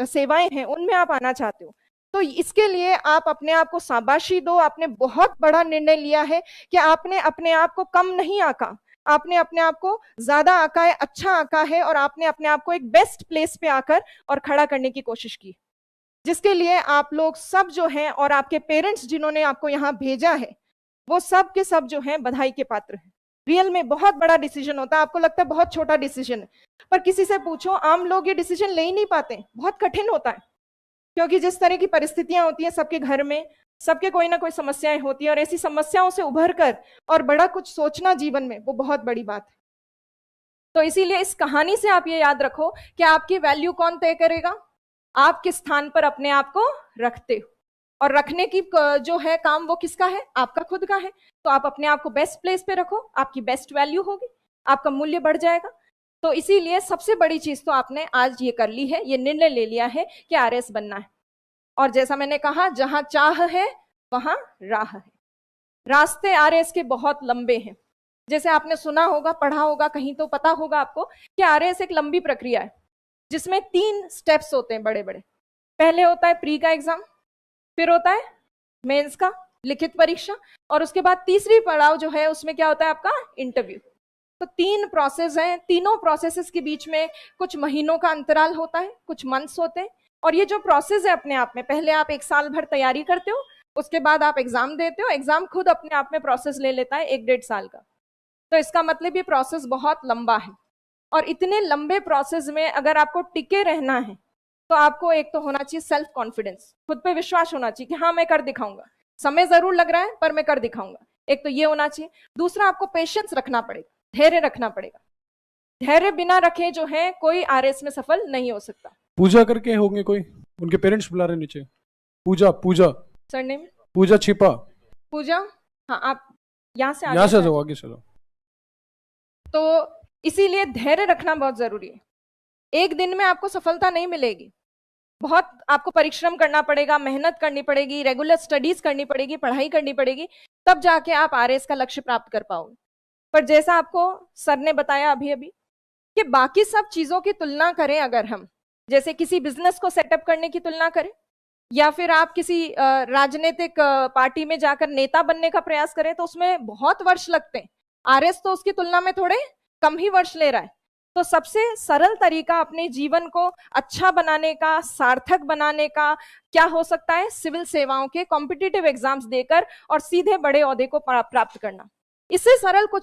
सेवाएं हैं उनमें आप आना चाहते हो, तो इसके लिए आप अपने आप को शाबाशी दो। आपने बहुत बड़ा निर्णय लिया है कि आपने अपने आप को कम नहीं आका, आपने अपने आप को ज्यादा आका है, अच्छा आका है, और आपने अपने आप को एक बेस्ट प्लेस पे आकर और खड़ा करने की कोशिश की, जिसके लिए आप लोग सब जो हैं और आपके पेरेंट्स जिन्होंने आपको यहाँ भेजा है, वो सब के सब जो हैं बधाई के पात्र हैं। रियल में बहुत बड़ा डिसीजन होता है, आपको लगता है बहुत छोटा डिसीजन है, पर किसी से पूछो, आम लोग ये डिसीजन ले ही नहीं पाते, बहुत कठिन होता है, क्योंकि जिस तरह की परिस्थितियां होती हैं सबके घर में, सबके कोई ना कोई समस्याएं होती हैं, और ऐसी समस्याओं से उभर कर और बड़ा कुछ सोचना जीवन में, वो बहुत बड़ी बात है। तो इसीलिए इस कहानी से आप ये याद रखो कि आपकी वैल्यू कौन तय करेगा, आप किस स्थान पर अपने आप को रखते हो, और रखने की जो है काम वो किसका है, आपका खुद का है। तो आप अपने आप को बेस्ट प्लेस पे रखो, आपकी बेस्ट वैल्यू होगी, आपका मूल्य बढ़ जाएगा। तो इसीलिए सबसे बड़ी चीज तो आपने आज ये कर ली है, ये निर्णय ले लिया है कि आरएस बनना है। और जैसा मैंने कहा, जहां चाह है वहां राह है। रास्ते आरएस के बहुत लंबे हैं, जैसे आपने सुना होगा, पढ़ा होगा कहीं, तो पता होगा आपको कि आरएस एक लंबी प्रक्रिया है, जिसमें 3 स्टेप्स होते हैं बड़े बड़े। पहले होता है प्री का एग्जाम, फिर होता है मेंस का लिखित परीक्षा, और उसके बाद तीसरी पड़ाव जो है उसमें क्या होता है, आपका इंटरव्यू। तो 3 प्रोसेस हैं, तीनों प्रोसेसेस के बीच में कुछ महीनों का अंतराल होता है, कुछ मंथ्स होते हैं। और ये जो प्रोसेस है अपने आप में, पहले आप 1 साल भर तैयारी करते हो, उसके बाद आप एग्जाम देते हो, एग्जाम खुद अपने आप में प्रोसेस ले लेता है 1-1.5 साल का। तो इसका मतलब ये प्रोसेस बहुत लंबा है, और इतने लंबे प्रोसेस में अगर आपको टिके रहना है, तो आपको एक तो होना चाहिए सेल्फ कॉन्फिडेंस, खुद पे विश्वास होना चाहिए कि हाँ मैं कर दिखाऊंगा, समय जरूर लग रहा है पर मैं कर दिखाऊंगा, एक तो ये होना चाहिए। दूसरा, आपको पेशेंस रखना पड़ेगा, धैर्य रखना पड़ेगा। धैर्य बिना रखे जो है कोई आरएस में सफल नहीं हो सकता। पूजा करके होंगे कोई, उनके पेरेंट्स बुला रहे नीचे, पूजा सरनेम पूजा छिपा, पूजा, हाँ आप यहाँ से जाओ, आगे चलो। तो इसीलिए धैर्य रखना बहुत जरूरी है। एक दिन में आपको सफलता नहीं मिलेगी, बहुत आपको परिश्रम करना पड़ेगा, मेहनत करनी पड़ेगी, रेगुलर स्टडीज करनी पड़ेगी, पढ़ाई करनी पड़ेगी, तब जाके आप आरएस का लक्ष्य प्राप्त कर पाओगे। पर जैसा आपको सर ने बताया अभी अभी कि बाकी सब चीजों की तुलना करें, अगर हम जैसे किसी बिजनेस को सेटअप करने की तुलना करें, या फिर आप किसी राजनीतिक पार्टी में जाकर नेता बनने का प्रयास करें, तो उसमें बहुत वर्ष लगते हैं। आरएस तो उसकी तुलना में थोड़े कम ही वर्ष ले रहा है। तो सबसे सरल तरीका अपने जीवन को अच्छा बनाने का, सार्थक बनाने का क्या हो सकता है, सिविल सेवाओं के कॉम्पिटिटिव एग्जाम्स देकर और सीधे बड़े ओहदे को प्राप्त करना। इससे सरल कुछ